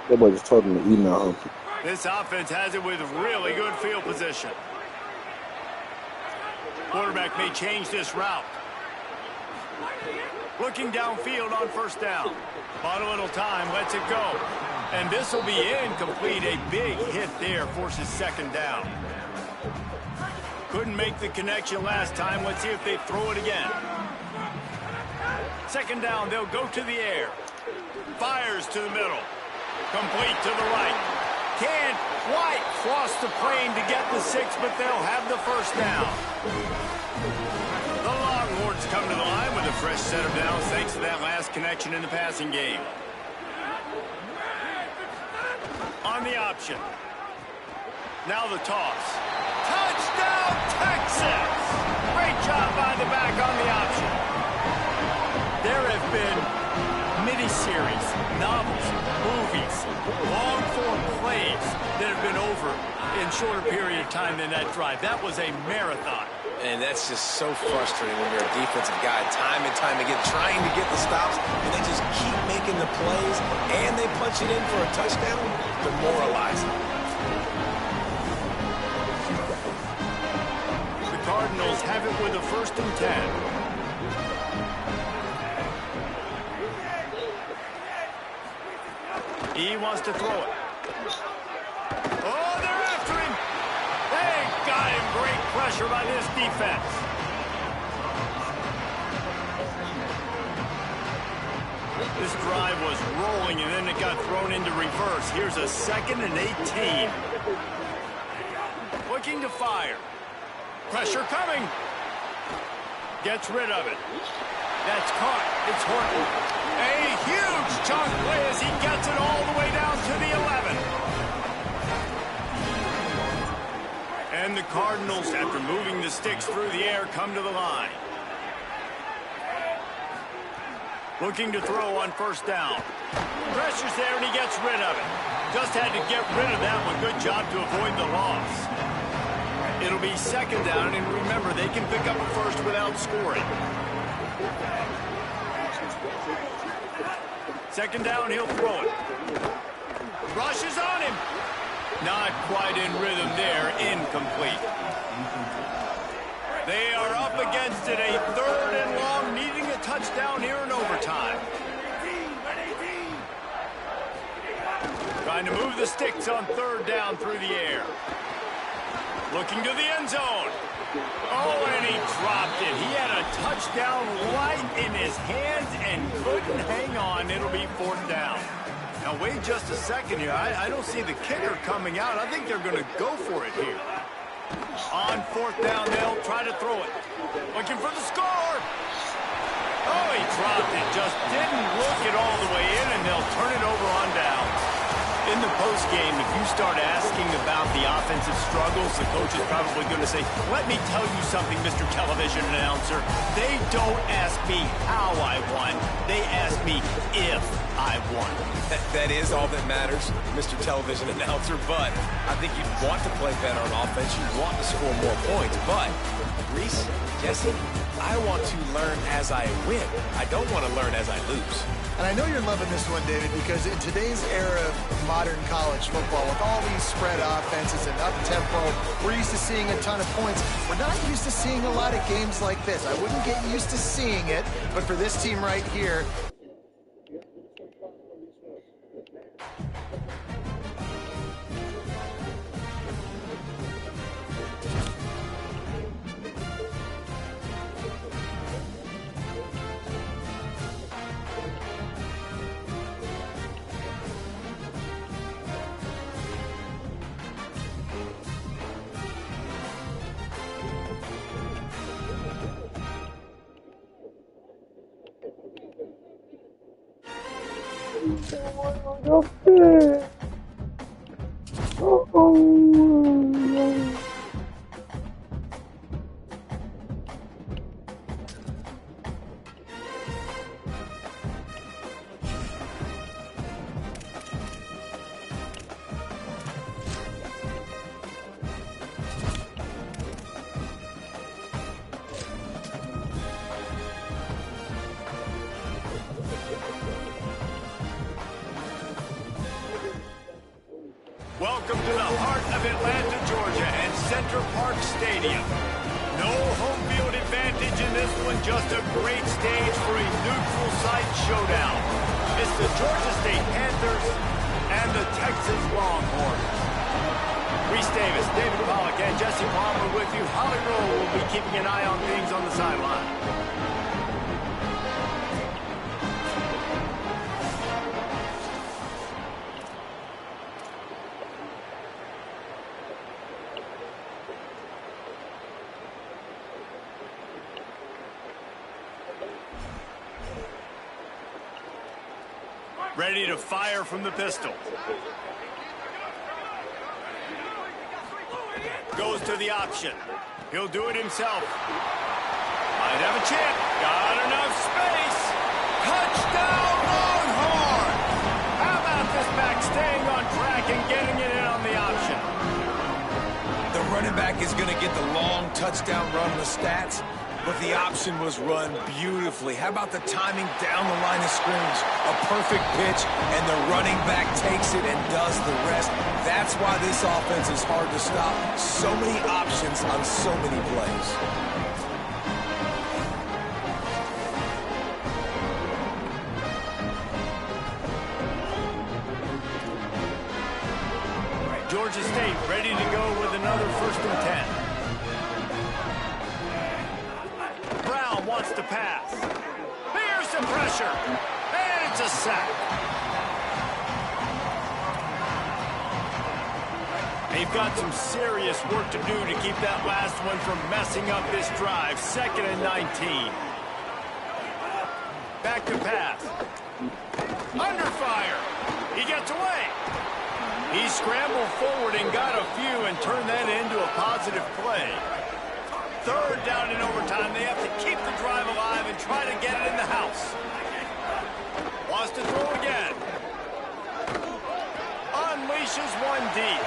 That boy just told him to email him. This offense has it with really good field position. Quarterback may change this route. Looking downfield on first down. Bought a little time, lets it go. And this will be incomplete. A big hit there forces second down. Couldn't make the connection last time. Let's see if they throw it again. Second down, they'll go to the air. Fires to the middle. Complete to the right. Can't quite cross the plane to get the 6, but they'll have the first down. The Longhorns come to the line with a fresh set of downs thanks to that last connection in the passing game. On the option. Now the toss. Touchdown, Texas! Great job by the back on the option. There have been miniseries, novels, movies, long-form plays that have been over in shorter period of time than that drive. That was a marathon. And that's just so frustrating when you're a defensive guy, time and time again, trying to get the stops, and they just keep making the plays, and they punch it in for a touchdown. Demoralizing. The Cardinals have it with a 1st and 10. He wants to throw it. Oh, they're after him. They got him. Great pressure by this defense. This drive was rolling, and then it got thrown into reverse. Here's a 2nd and 18. Looking to fire. Pressure coming. Gets rid of it. That's caught. It's Horton. A huge chunk play as he gets it all the way down to the 11. And the Cardinals, after moving the sticks through the air, come to the line. Looking to throw on first down. Pressure's there, and he gets rid of it. Just had to get rid of that one. Good job to avoid the loss. It'll be 2nd down, and remember, they can pick up a first without scoring. 2nd down, he'll throw it. Rushes on him. Not quite in rhythm there. Incomplete. They are up against it. A 3rd and long, needing a touchdown here in overtime. Trying to move the sticks on 3rd down through the air. Looking to the end zone. Oh, and he dropped it. He had a touchdown right in his hands and couldn't hang on. It'll be 4th down. Now, wait just a second here. I don't see the kicker coming out. I think they're going to go for it here. On 4th down, they'll try to throw it. Looking for the score. Oh, he dropped it. Just didn't look it all the way in, and they'll turn it over on downs. In the postgame, if you start asking about the offensive struggles, the coach is probably going to say, let me tell you something, Mr. Television Announcer. They don't ask me how I won. They ask me if I won. That is all that matters, Mr. Television Announcer, but I think you'd want to play better on offense. You'd want to score more points, but Reese, Jesse, I want to learn as I win. I don't want to learn as I lose. And I know you're loving this one, David, because in today's era of modern college football, with all these spread offenses and up-tempo, we're used to seeing a ton of points. We're not used to seeing a lot of games like this. I wouldn't get used to seeing it, but for this team right here, Welcome to the heart of Atlanta, Georgia, and Center Park Stadium. No home field advantage in this one, just a great stage for a neutral site showdown. It's the Georgia State Panthers and the Texas Longhorns. Reese Davis, David Pollack, and Jesse Palmer with you. Holly Rowe will be keeping an eye on things on the sideline. Ready to fire from the pistol. Goes to the option. He'll do it himself. Might have a chance. Got enough space. Touchdown, Longhorn! How about this back staying on track and getting it in on the option? The running back is going to get the long touchdown run on the stats, but the option was run beautifully. How about the timing down the line of scrimmage? A perfect pitch, and the running back takes it and does the rest. That's why this offense is hard to stop. So many options on so many plays. Georgia State ready to go with another 1st and 10. Brown wants to pass. Here's the pressure. And it's a sack. They've got some serious work to do to keep that last one from messing up this drive. 2nd and 19. Back to pass. Under fire. He gets away. He scrambled forward and got a few and turned that into a positive play. 3rd down in overtime. They have to keep the drive alive and try to get it in the house. Wants to throw again. Unleashes one deep.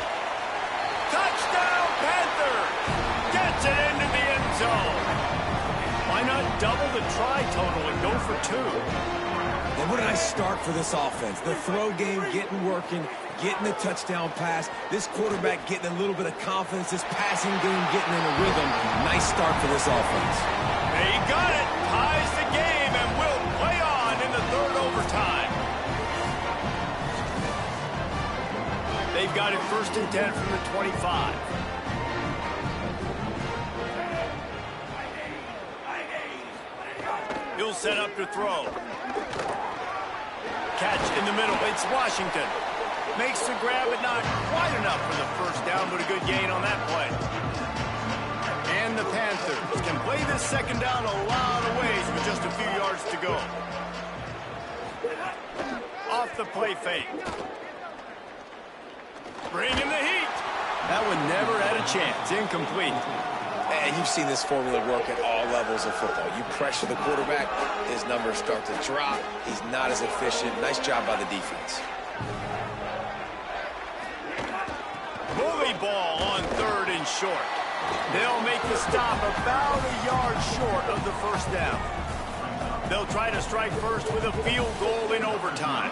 Touchdown, Panthers! Gets it into the end zone. Why not double the try total and go for 2? And what a nice start for this offense. The throw game getting working, getting the touchdown pass. This quarterback getting a little bit of confidence. This passing game getting in a rhythm. Nice start for this offense. They got it. Ties the game and will play on in the 3rd overtime. They've got it 1st and 10 from the 25. He'll set up to throw. Catch in the middle. It's Washington. Makes the grab, but not quite enough for the 1st down, but a good gain on that play. And the Panthers can play this 2nd down a lot of ways with just a few yards to go. Off the play fake. Bringing the heat. That one never had a chance. Incomplete. And you've seen this formula work at all levels of football. You pressure the quarterback, his numbers start to drop. He's not as efficient. Nice job by the defense. Bully ball on 3rd and short. They'll make the stop about a yard short of the 1st down. They'll try to strike first with a field goal in overtime.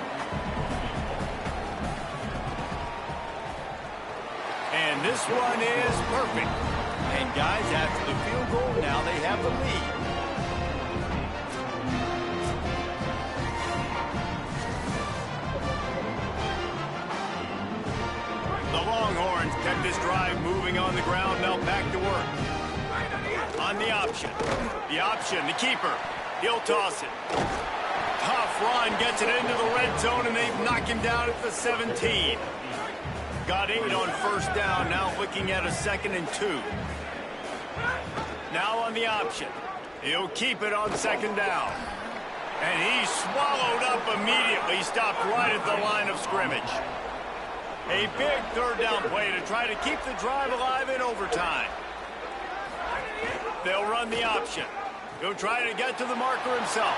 And this one is perfect. And guys, after the field goal, now they have the lead. The Longhorns kept this drive moving on the ground, now back to work. On the option. The option, the keeper. He'll toss it. Tough run, gets it into the red zone, and they've knocked him down at the 17. Got 8 on 1st down, now looking at a 2nd and 2. Now on the option. He'll keep it on 2nd down. And he swallowed up immediately, stopped right at the line of scrimmage. A big 3rd down play to try to keep the drive alive in overtime. They'll run the option. He'll try to get to the marker himself.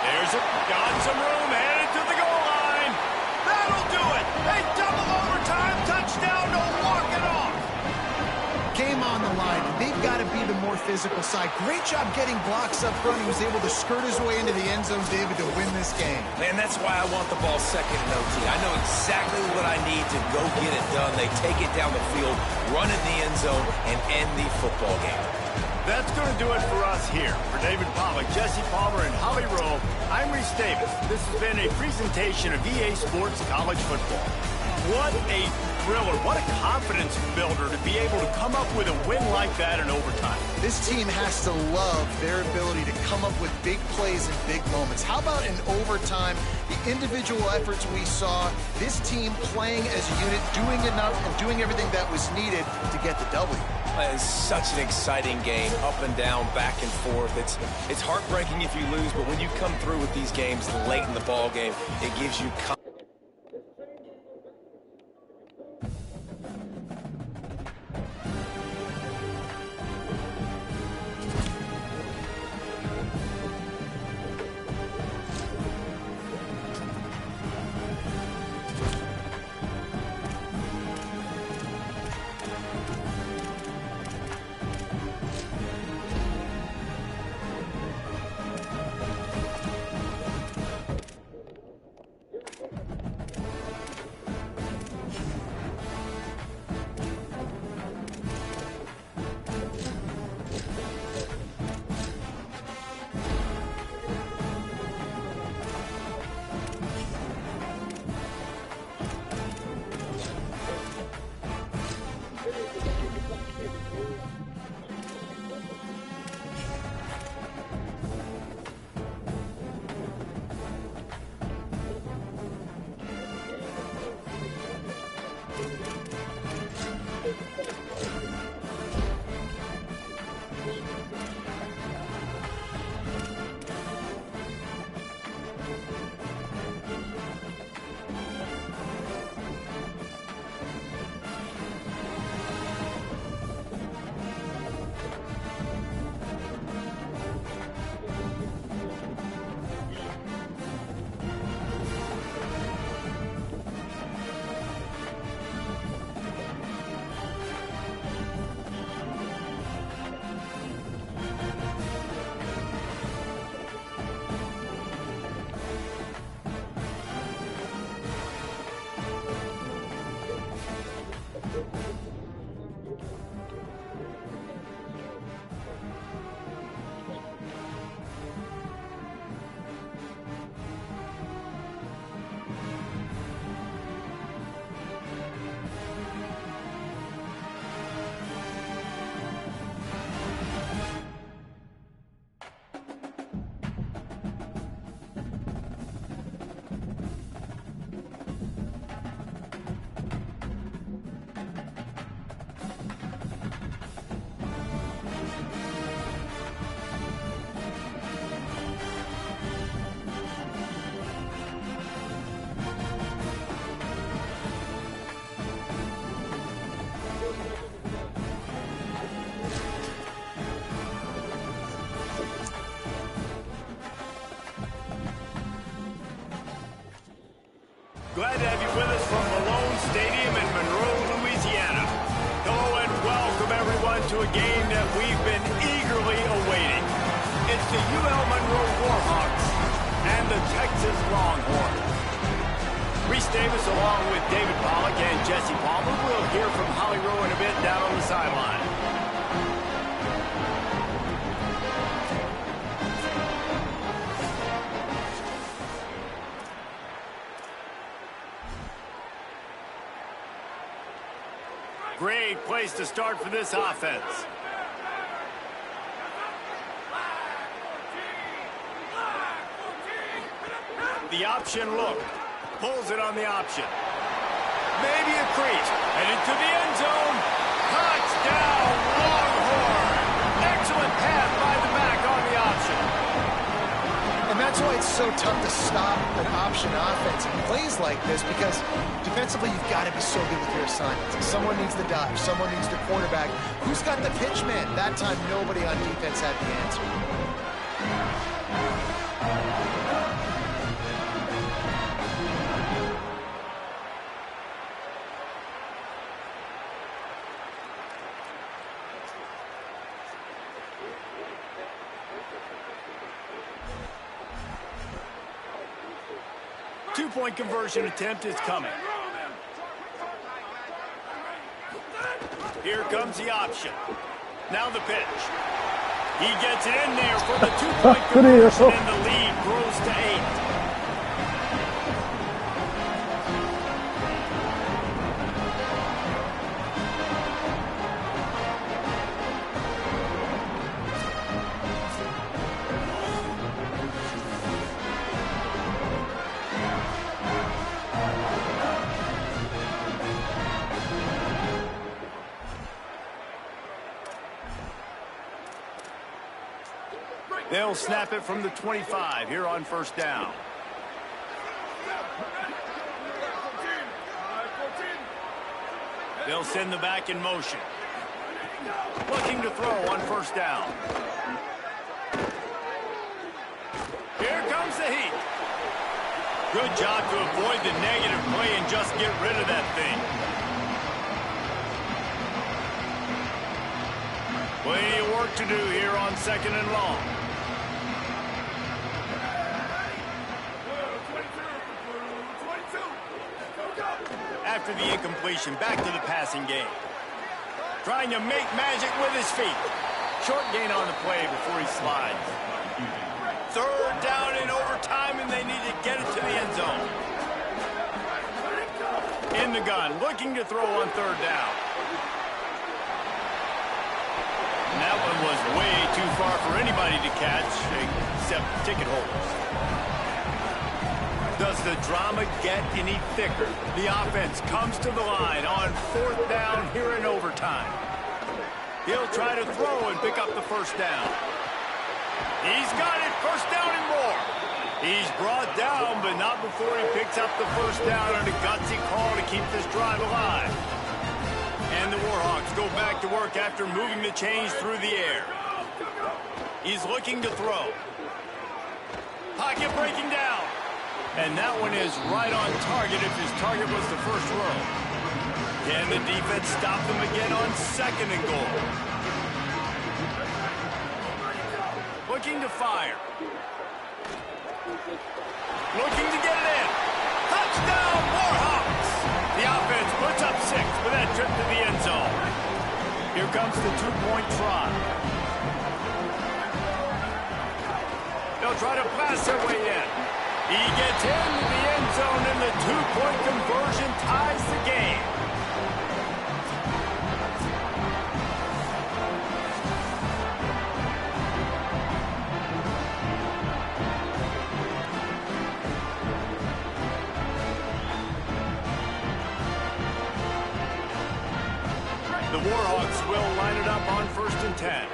There's it. Got some room, headed to the goal line. That'll do it. A double overtime touchdown to walk it off. Game on the line. They've got to be the more physical side. Great job getting blocks up front. He was able to skirt his way into the end zone, David, to win this game. Man, that's why I want the ball second in OT. I know exactly what I need to go get it done. They take it down the field, run in the end zone, and end the football game. That's going to do it for us here. For David Pollack, Jesse Palmer, and Holly Rowe, I'm Reese Davis. This has been a presentation of EA Sports College Football. What a thriller. What a confidence builder to be able to come up with a win like that in overtime. This team has to love their ability to come up with big plays and big moments. How about in overtime, the individual efforts we saw, this team playing as a unit, doing enough and doing everything that was needed to get the W. It's such an exciting game, up and down, back and forth. It's heartbreaking if you lose, but when you come through with these games late in the ball game, it gives you confidence. Glad to have you with us from Malone Stadium in Monroe, Louisiana. Hello and welcome everyone to a game that we've been eagerly awaiting. It's the UL Monroe Warhawks and the Texas Longhorns. Reese Davis along with David Pollack and Jesse Palmer. We'll hear from Holly Rowe in a bit down on the sideline. Great place to start for this offense. The option look. Pulls it on the option. Maybe a crease. Headed to the end zone. Touchdown, Longhorn. Excellent pass by the back on the option. And that's why it's so tough to stop an option offense in plays like this, because defensively you've got to be so good with your assignments. Someone needs the dive. Someone needs the quarterback. Who's got the pitch man? That time nobody on defense had the answer. two-point conversion attempt is coming. Here comes the option. Now the pitch. He gets it in there for the two-point conversion, and the lead grows to 8. They'll snap it from the 25 here on first down. They'll send the back in motion. Looking to throw on first down. Here comes the heat. Good job to avoid the negative play and just get rid of that thing. Plenty of work to do here on second and long. After the incompletion, back to the passing game. Trying to make magic with his feet. Short gain on the play before he slides. Third down in overtime, and they need to get it to the end zone. In the gun, looking to throw on third down. And that one was way too far for anybody to catch, except ticket holders. Does the drama get any thicker? The offense comes to the line on fourth down here in overtime. He'll try to throw and pick up the first down. He's got it, first down and more. He's brought down, but not before he picks up the first down on a gutsy call to keep this drive alive. And the Warhawks go back to work after moving the chains through the air. He's looking to throw. Pocket breaking down. And that one is right on target if his target was the first row. Can the defense stop them again on second and goal? Looking to fire. Looking to get it in. Touchdown, Warhawks! The offense puts up 6 for that trip to the end zone. Here comes the two-point try. They'll try to blast their way in. He gets into the end zone, and the two-point conversion ties the game. The Warhawks will line it up on 1st and 10.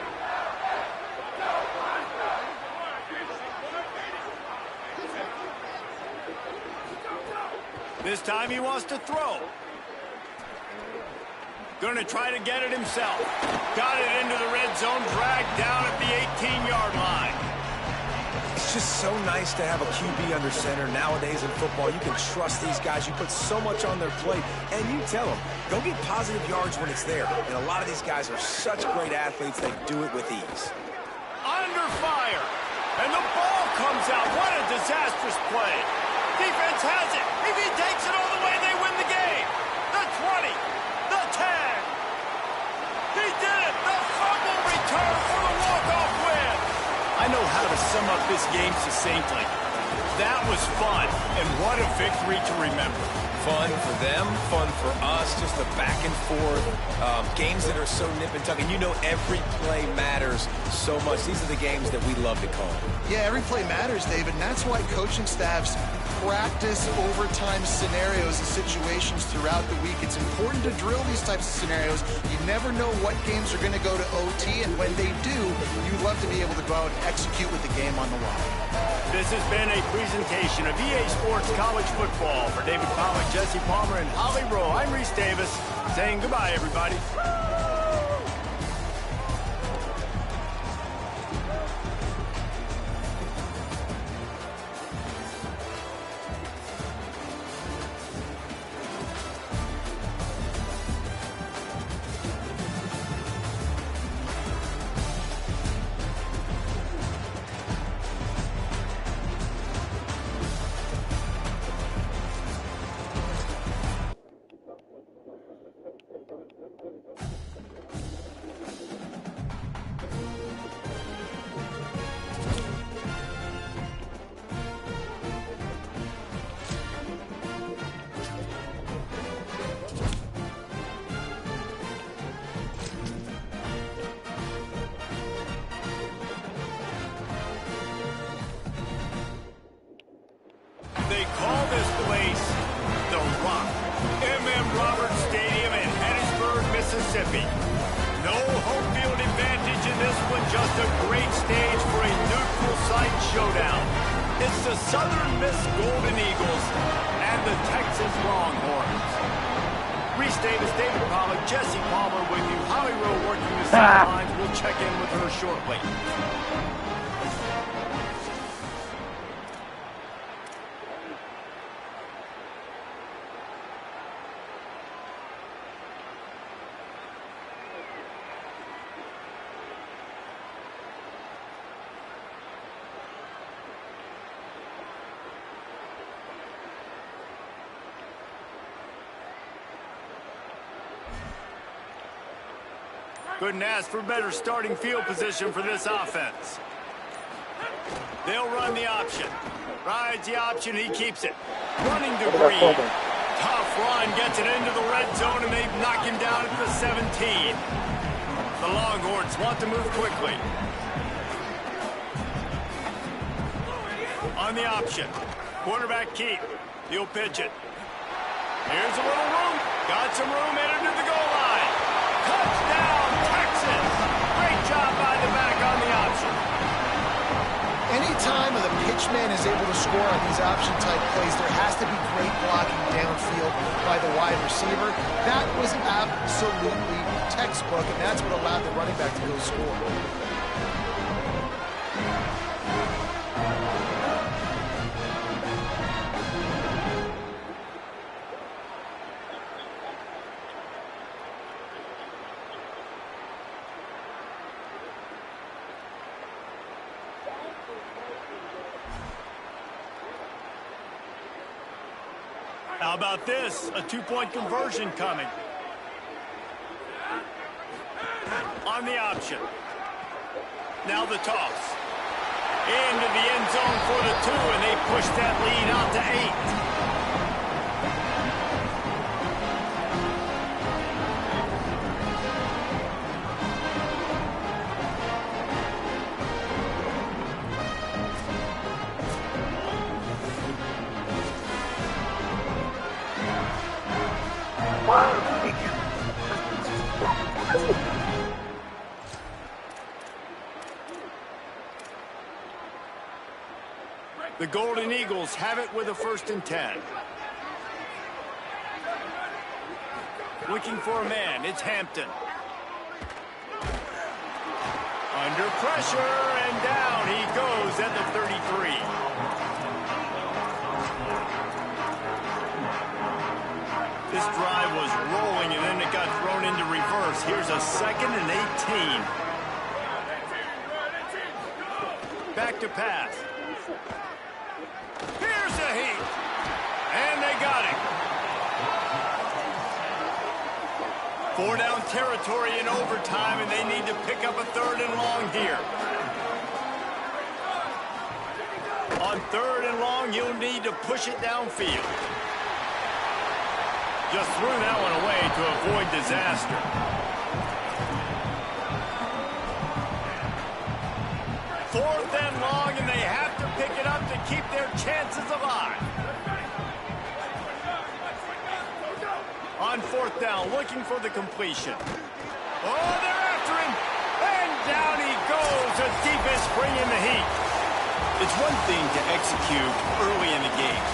This time he wants to throw. Going to try to get it himself. Got it into the red zone, dragged down at the 18-yard line. It's just so nice to have a QB under center. Nowadays in football, you can trust these guys. You put so much on their plate, and you tell them, go get positive yards when it's there. And a lot of these guys are such great athletes, they do it with ease. Under fire, and the ball comes out. What a disastrous play. Defense has it. If he takes it all the way, they win the game. The 20, the 10. He did it. The fumble return for the walk-off win. I know how to sum up this game succinctly. That was fun, and what a victory to remember. Fun for them, fun for us, just the back and forth, games that are so nip and tuck, and you know every play matters so much. These are the games that we love to call. Yeah, every play matters, David, and that's why coaching staffs practice overtime scenarios and situations throughout the week. It's important to drill these types of scenarios. You never know what games are going to go to OT, and when they do, you love to be able to go out and execute with the game on the line. This has been a presentation of EA Sports College Football. For David Pollack, Jesse Palmer, and Holly Rowe, I'm Reese Davis, saying goodbye, everybody. Rock, M.M. Roberts Stadium in Hattiesburg, Mississippi. No home field advantage in this one, just a great stage for a neutral site showdown. It's the Southern Miss Golden Eagles and the Texas Longhorns. Reese Davis, David Pollock, Jesse Palmer with you. Holly Rowe working the sidelines. We'll check in with her shortly. Couldn't ask for better starting field position for this offense. They'll run the option. Rides the option, he keeps it. Running to Green. Tough run, gets it into the red zone, and they knock him down at the 17. The Longhorns want to move quickly. On the option. Quarterback keep. He'll pitch it. Here's a little room. Got some room, headed to the goal line. Touchdown, Texas! Great job by the back on the option. Anytime the pitchman is able to score on these option-type plays, there has to be great blocking downfield by the wide receiver. That was absolutely textbook, and that's what allowed the running back to go score. How about this? A two-point conversion coming. On the option. Now the toss. Into the end zone for the 2, and they push that lead out to 8. The Golden Eagles have it with a 1st and 10. Looking for a man, it's Hampton. Under pressure, and down he goes at the 33. This drive was rolling, and then it got thrown into reverse. Here's a 2nd and 18. Back to pass. Here's a heat. And they got it. 4 down territory in overtime, and they need to pick up a 3rd and long here. On 3rd and long, you'll need to push it downfield. Just threw that one away to avoid disaster. 4th and long, and they have to pick it up to keep their chances alive. On 4th down, looking for the completion. Oh, they're after him. And down he goes. The defense bringing the heat. It's one thing to execute early in the game.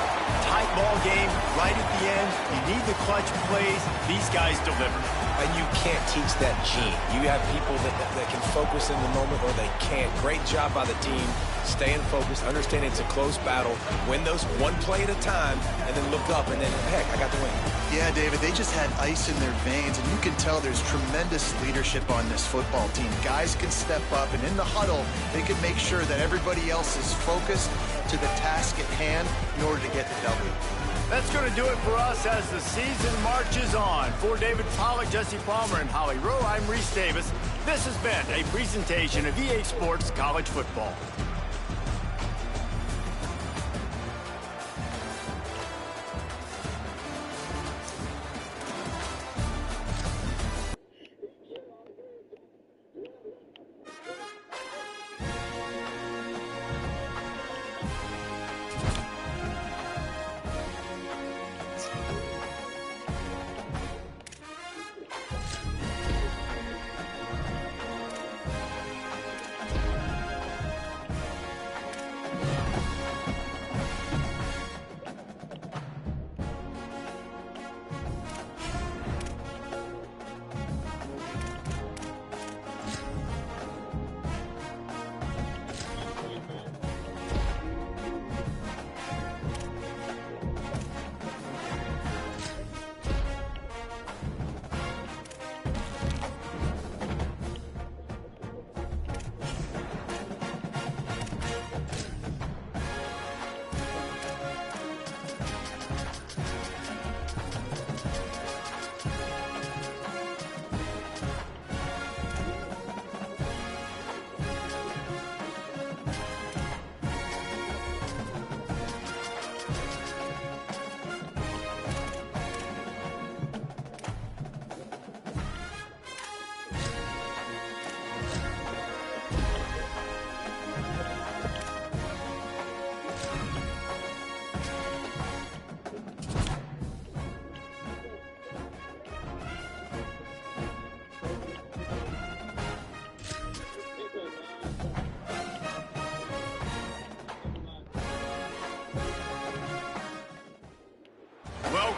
Tight ball game, right at the end. You need the clutch plays. These guys deliver. And you can't teach that gene. You have people that can focus in the moment, or they can't. Great job by the team, staying focused, understanding it's a close battle, win those one play at a time, and then look up, and then, heck, I got the win. Yeah, David, they just had ice in their veins, and you can tell there's tremendous leadership on this football team. Guys can step up, and in the huddle, they can make sure that everybody else is focused to the task at hand in order to get the W. That's going to do it for us as the season marches on. For David Pollock, Jesse Palmer, and Holly Rowe, I'm Reese Davis. This has been a presentation of EA Sports College Football.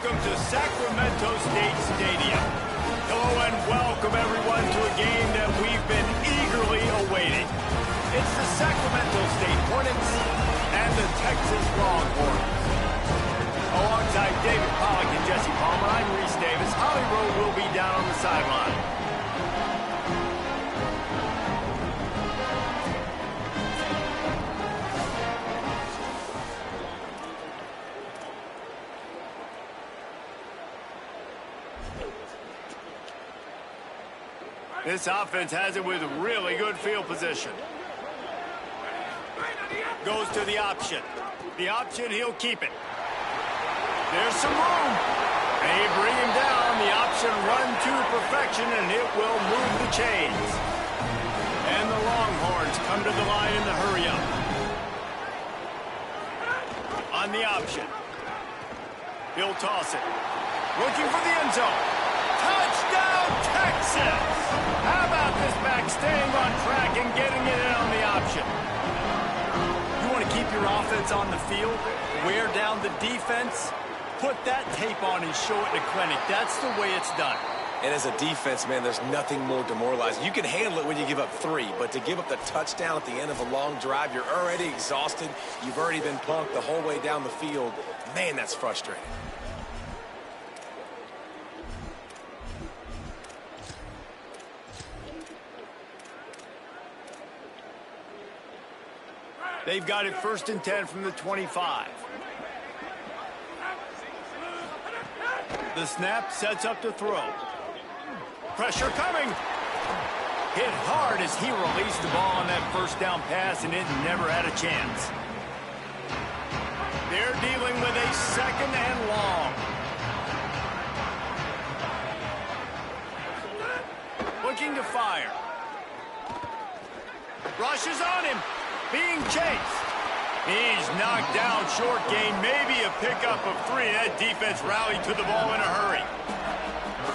welcome to Sacramento State Stadium. Hello and welcome everyone to a game that we've been eagerly awaiting. It's the Sacramento State Hornets and the Texas Longhorns. Alongside David Pollack and Jesse Palmer, I'm Reese Davis. Holly Rowe will be down on the sideline. This offense has it with really good field position. Goes to the option. The option, he'll keep it. There's some room. They bring him down. The option run to perfection, and it will move the chains. And the Longhorns come to the line in the hurry-up. On the option. He'll toss it. Looking for the end zone. Touchdown, Texas! How about this back staying on track and getting it in on the option? You want to keep your offense on the field, wear down the defense, put that tape on and show it to clinic. That's the way it's done. And as a defense, man, there's nothing more demoralizing. You can handle it when you give up 3, but to give up the touchdown at the end of a long drive, you're already exhausted. You've already been punked the whole way down the field. Man, that's frustrating. They've got it 1st and 10 from the 25. The snap sets up to throw. Pressure coming. Hit hard as he released the ball on that 1st down pass, and it never had a chance. They're dealing with a 2nd and long. Looking to fire. Rushes on him. Being chased. He's knocked down short gain, maybe a pickup of 3. That defense rallied to the ball in a hurry.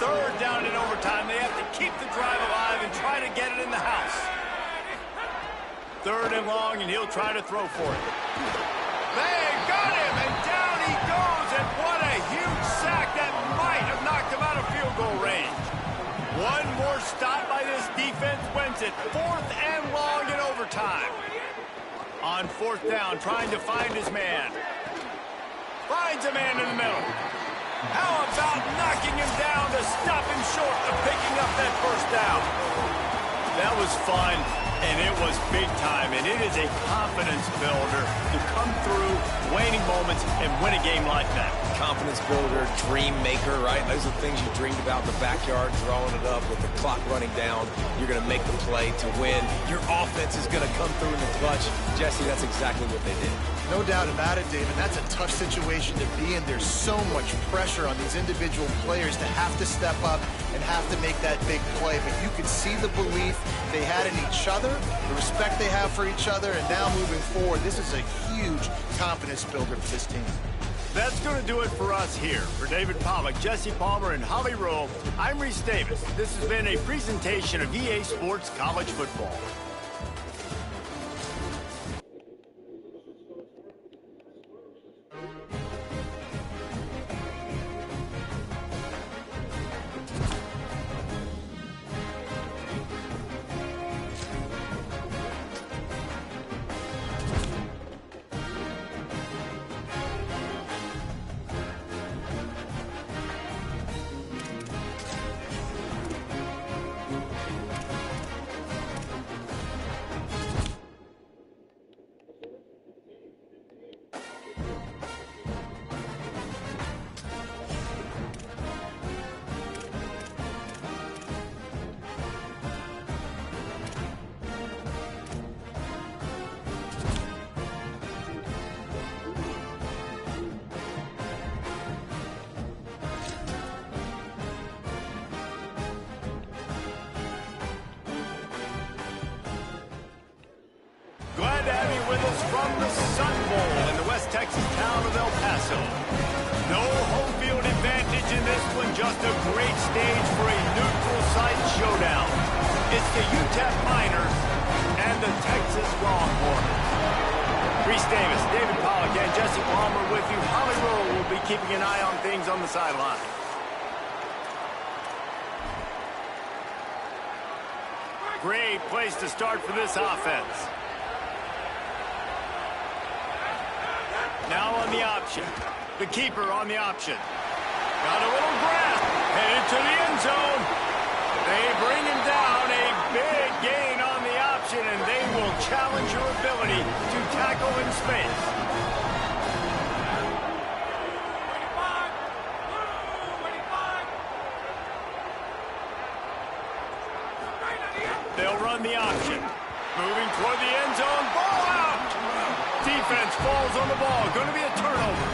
3rd down in overtime. They have to keep the drive alive and try to get it in the house. 3rd and long, and he'll try to throw for it. They got him, and down he goes, and what a huge sack that might have knocked him out of field goal range. One more stop by this defense wins it. 4th and long in overtime. On 4th down, trying to find his man. Finds a man in the middle. How about knocking him down to stop him short of picking up that 1st down? That was fun, and it was big time, and it is a confidence builder to come through waning moments and win a game like that. Confidence builder, dream maker, right? Those are the things you dreamed about in the backyard, throwing it up with the clock running down. You're going to make the play to win. Your offense is going to come through in the clutch. Jesse, that's exactly what they did. No doubt about it, David. That's a tough situation to be in. There's so much pressure on these individual players to have to step up and have to make that big play. But you can see the belief they had in each other, the respect they have for each other, and now moving forward, this is a huge confidence builder for this team. That's going to do it for us here. For David Pollack, Jesse Palmer, and Holly Rowe, I'm Reese Davis. This has been a presentation of EA Sports College Football. With us from the Sun Bowl in the West Texas town of El Paso. No home field advantage in this one, just a great stage for a neutral site showdown. It's the UTEP Miners and the Texas Longhorns. Reese Davis, David Pollock, and Jesse Palmer with you. Holly Rowe will be keeping an eye on things on the sideline. Great place to start for this offense. Now on the option. The keeper on the option. Got a little grasp. Headed to the end zone. They bring him down. A big gain on the option, and they will challenge your ability to tackle in space. They'll run the option. Moving toward the end zone. Ball out. Defense falls on the ball. Going to be a turnover.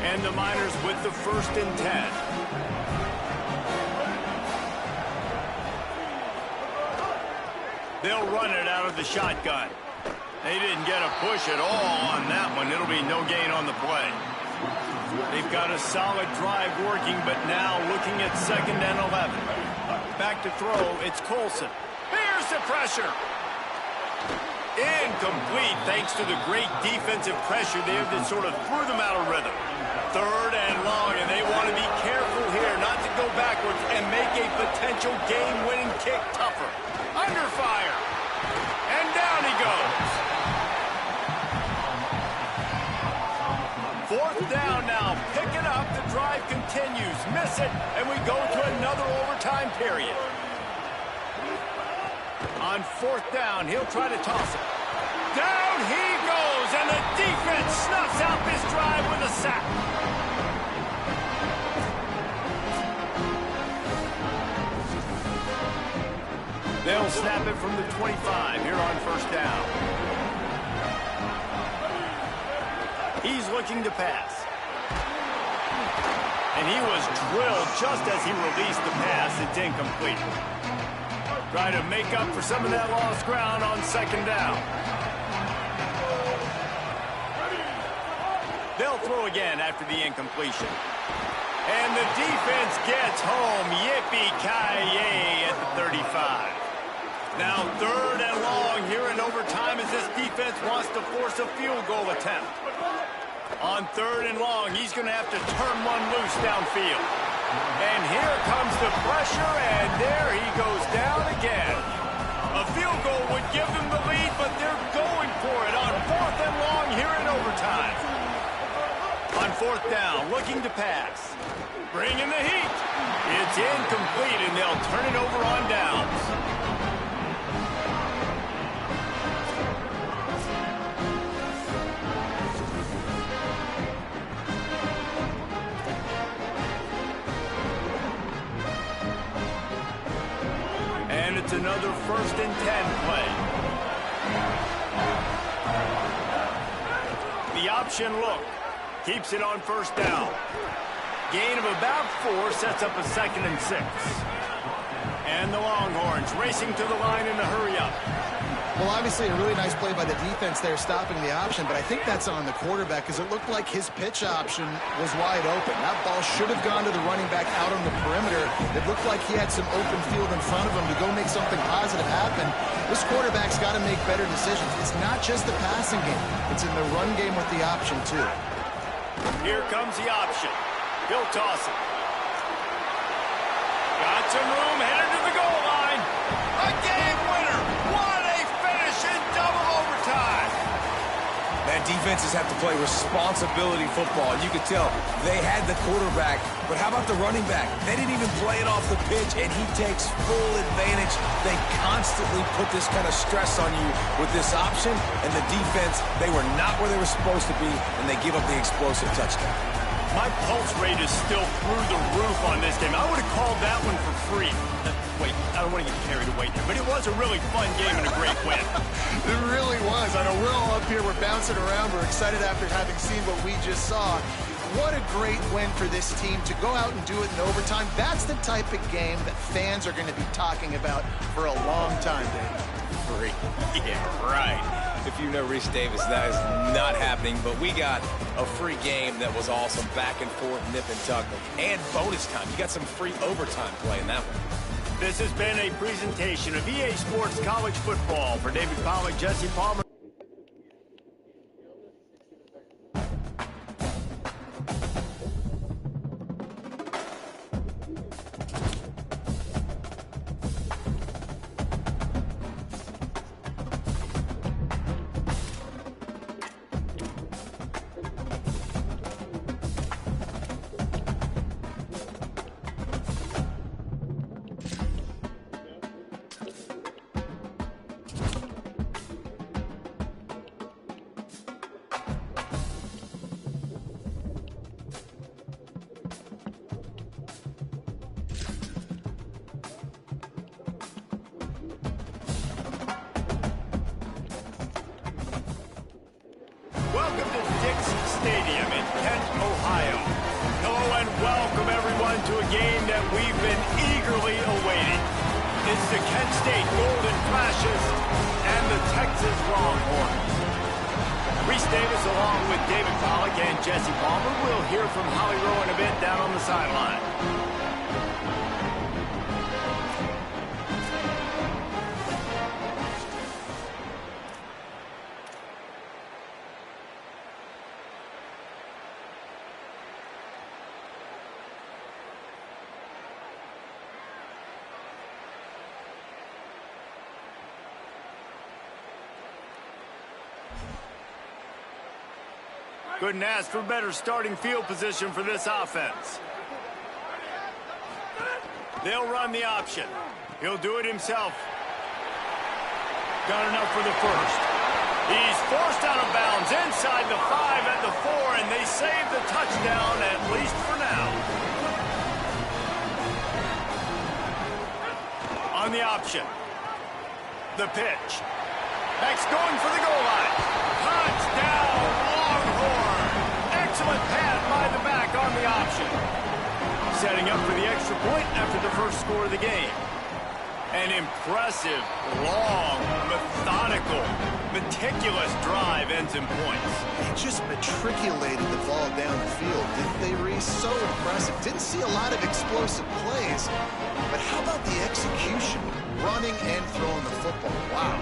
And the Miners with the 1st and 10. They'll run it out of the shotgun. They didn't get a push at all on that one. It'll be no gain on the play. They've got a solid drive working, but now looking at 2nd and 11. Back to throw, it's Colson. Here's the pressure. Incomplete thanks to the great defensive pressure there that sort of threw them out of rhythm. 3rd and long, and they want to be careful here not to go backwards and make a potential game-winning kick tougher. Under fire. And down he goes. 4th down now. Pick it up. The drive continues. Miss it, and we go to another overtime period. On 4th down, he'll try to toss it. Down he goes, and the defense snuffs out this drive with a sack. They'll snap it from the 25 here on 1st down. He's looking to pass. And he was drilled just as he released the pass. It's incomplete. Try to make up for some of that lost ground on 2nd down. They'll throw again after the incompletion. And the defense gets home. Yippee-ki-yay at the 35. Now 3rd and long here in overtime as this defense wants to force a field goal attempt. On 3rd and long, he's going to have to turn one loose downfield. And here comes the pressure, and there he goes down again. A field goal would give them the lead, but they're going for it on 4th and long here in overtime. On 4th down, looking to pass. Bringing the heat. It's incomplete, and they'll turn it over on downs. And it's another 1st and 10 play. The option look. Keeps it on 1st down. Gain of about 4 sets up a 2nd and 6. And the Longhorns racing to the line in a hurry up. Well, obviously a really nice play by the defense there stopping the option, but I think that's on the quarterback because it looked like his pitch option was wide open. That ball should have gone to the running back out on the perimeter. It looked like he had some open field in front of him to go make something positive happen. This quarterback's got to make better decisions. It's not just the passing game. It's in the run game with the option, too. Here comes the option. He'll toss it. Got some room, headed to the goal line. A game winner. What a finish in double overtime. Man, defenses have to play responsibility football. You could tell they had the quarterback, but how about the running back? They didn't even play it off the pitch, and he takes full advantage. They constantly put this kind of stress on you with this option, and the defense, they were not where they were supposed to be, and they give up the explosive touchdown. My pulse rate is still through the roof on this game. I would have called that one for free. Wait, I don't want to get carried away here, but it was a really fun game and a great win. It really was. I know we're all up here, we're bouncing around, we're excited after having seen what we just saw. what a great win for this team to go out and do it in overtime. That's the type of game that fans are going to be talking about for a long time, Dave. Free. Yeah, right. If you know Reese Davis, that is not happening, but we got a free game that was awesome, back and forth, nip and tuck, and bonus time. You got some free overtime play in that one. This has been a presentation of EA Sports College Football. For David Pollack, Jesse Palmer. Stadium in Kent, Ohio. Hello and welcome everyone to a game that we've been eagerly awaiting. It's the Kent State Golden Flashes and the Texas Longhorns. Reese Davis along with David Pollack and Jesse Palmer. We'll hear from Holly Rowe in a bit down on the sideline. Couldn't ask for better starting field position for this offense. They'll run the option. He'll do it himself. Got enough for the first. He's forced out of bounds inside the 5 at the 4, and they save the touchdown, at least for now. On the option. The pitch. Next going for the goal line. Touchdown, Longhorn. Excellent pad by the back on the option. Setting up for the extra point after the first score of the game. An impressive, long, methodical, meticulous drive ends in points. They just matriculated the ball down the field, didn't they, Reese? So impressive. Didn't see a lot of explosive plays, but how about the execution? Running and throwing the football. Wow.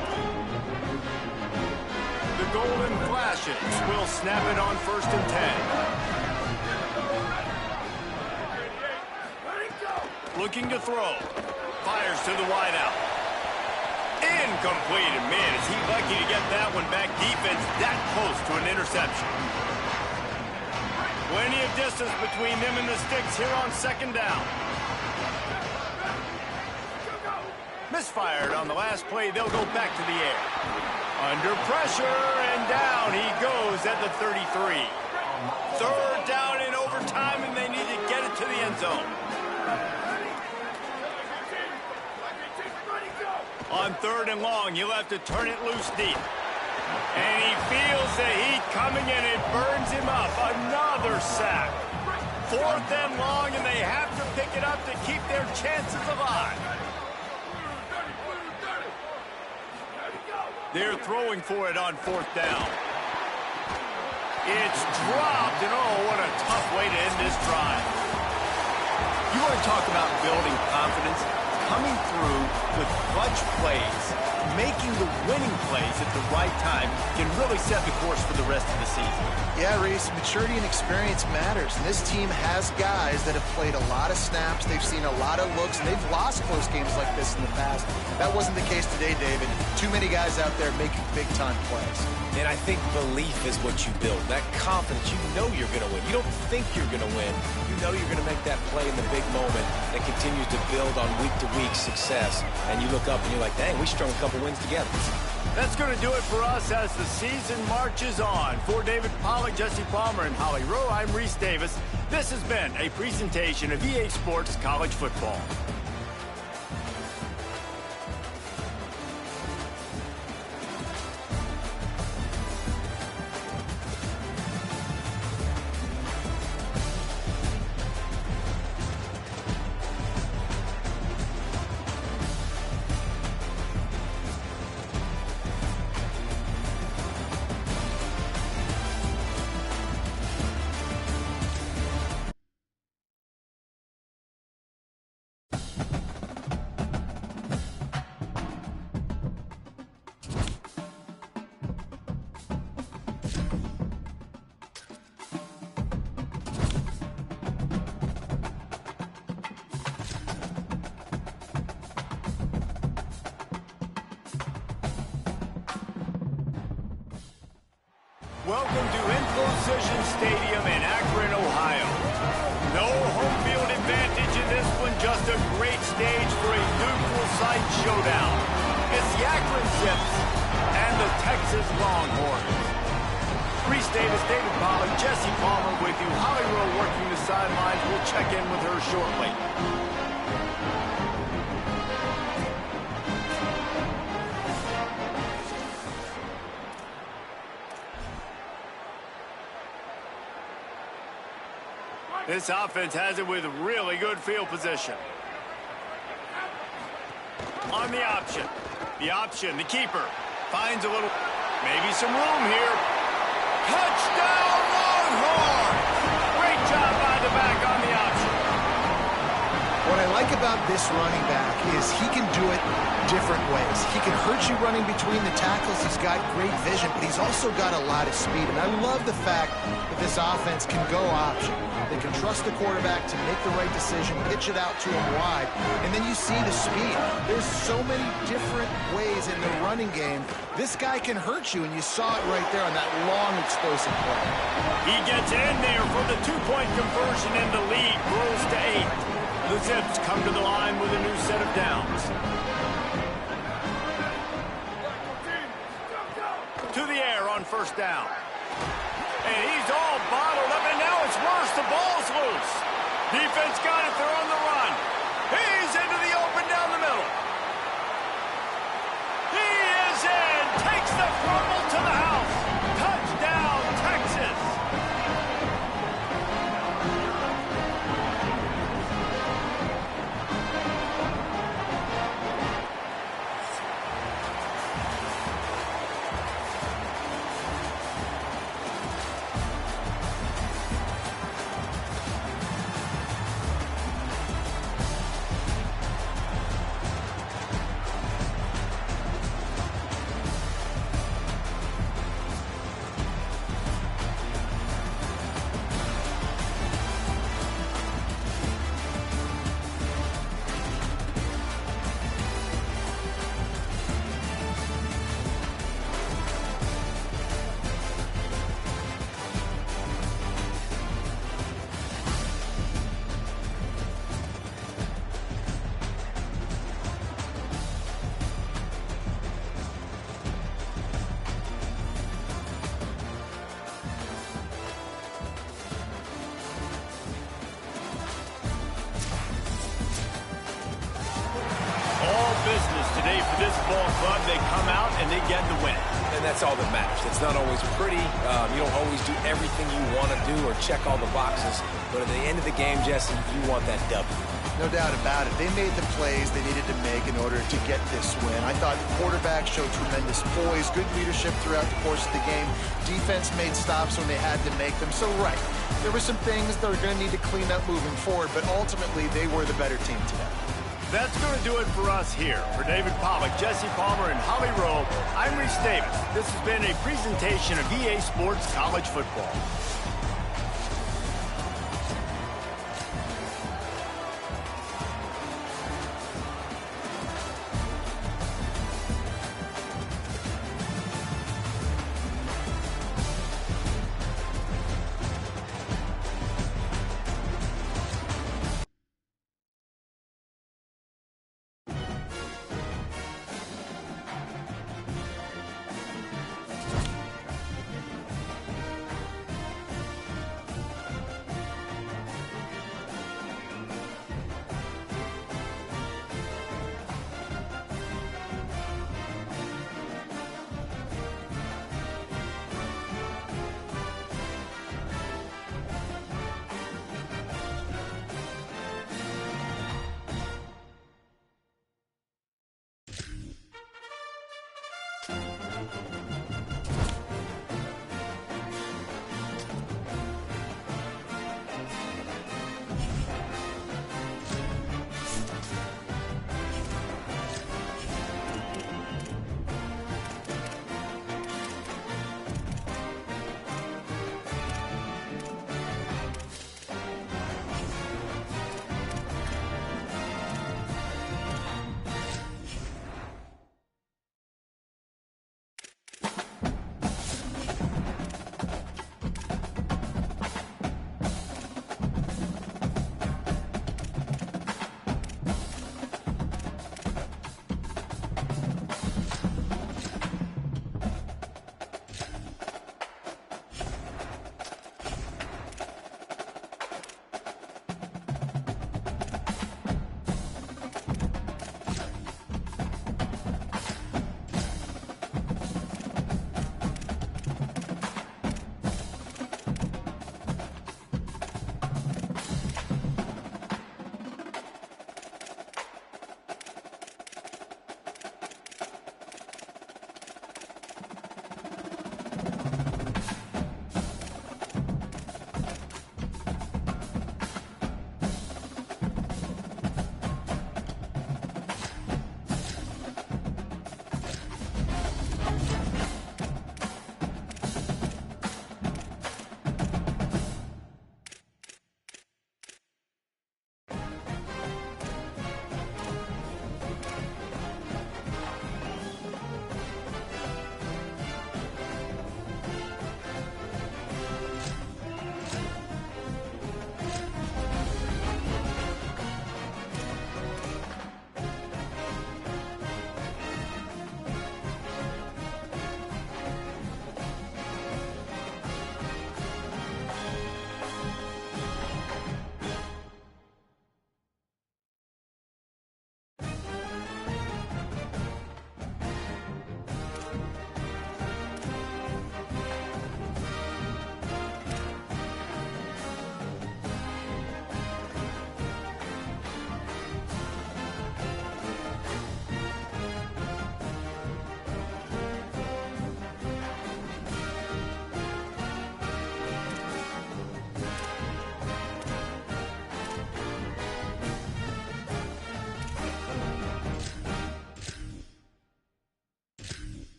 The Golden Flashes will snap it on 1st and 10. Looking to throw. Fires to the wideout. Incomplete. And man, is he lucky to get that one back. Defense that close to an interception. Plenty of distance between them and the sticks here on 2nd down. Misfired on the last play. They'll go back to the air. Under pressure, and down he goes at the 33. 3rd down in overtime, and they need to get it to the end zone. On 3rd and long, he'll have to turn it loose deep. And he feels the heat coming in. It burns him up. Another sack. 4th and long, and they have to pick it up to keep their chances alive. They're throwing for it on 4th down. It's dropped, and oh, what a tough way to end this drive. You want to talk about building confidence? Coming through with clutch plays, making the winning plays at the right time can really set the course for the rest of the season. Yeah, Reese, maturity and experience matters, and this team has guys that have played a lot of snaps, they've seen a lot of looks, and they've lost close games like this in the past. That wasn't the case today, David. Too many guys out there making big-time plays. And I think belief is what you build. That confidence, you know you're going to win. You don't think you're going to win. You know you're going to make that play in the big moment that continues to build on week-to-week success. And you look up and you're like, dang, we strung a couple wins together. That's going to do it for us as the season marches on. For David Pollack, Jesse Palmer, and Holly Rowe, I'm Reese Davis. This has been a presentation of EA Sports College Football. Welcome to Infocision Stadium in Akron, Ohio. No home field advantage in this one, just a great stage for a neutral-site showdown. It's the Akron Zips and the Texas Longhorns. Reese Davis, David Pollack, Jesse Palmer with you. Holly Rowe working the sidelines. We'll check in with her shortly. This offense has it with really good field position. On the option. The keeper finds a little, maybe some room here. Touchdown, Longhorns! Great job by the back on the option. What I like about this running back is he can do it different ways. He can hurt you running between the tackles. He's got great vision, but he's also got a lot of speed. And I love the fact that this offense can go option. They can trust the quarterback to make the right decision, pitch it out to him wide, and then you see the speed. There's so many different ways in the running game. This guy can hurt you, and you saw it right there on that long, explosive play. He gets in there for the two-point conversion, and the lead grows to 8. The Zips come to the line with a new set of downs. To the air on first down. And he's all bottled up, and now it's worse. The ball's loose. Defense got it. They're on the run. He's into the open down the middle. He is in. Takes the fumble to the house. Touchdown, Texas. Today for this ball club, they come out and they get the win. And that's all that matters. It's not always pretty. You don't always do everything you want to do or check all the boxes. But at the end of the game, Jesse, you want that W. No doubt about it. They made the plays they needed to make in order to get this win. I thought the quarterback showed tremendous poise, good leadership throughout the course of the game. Defense made stops when they had to make them. So, right, there were some things that are going to need to clean up moving forward, but ultimately they were the better team today. That's going to do it for us here. For David Pollack, Jesse Palmer, and Holly Rowe, I'm Reese Davis. This has been a presentation of EA Sports College Football.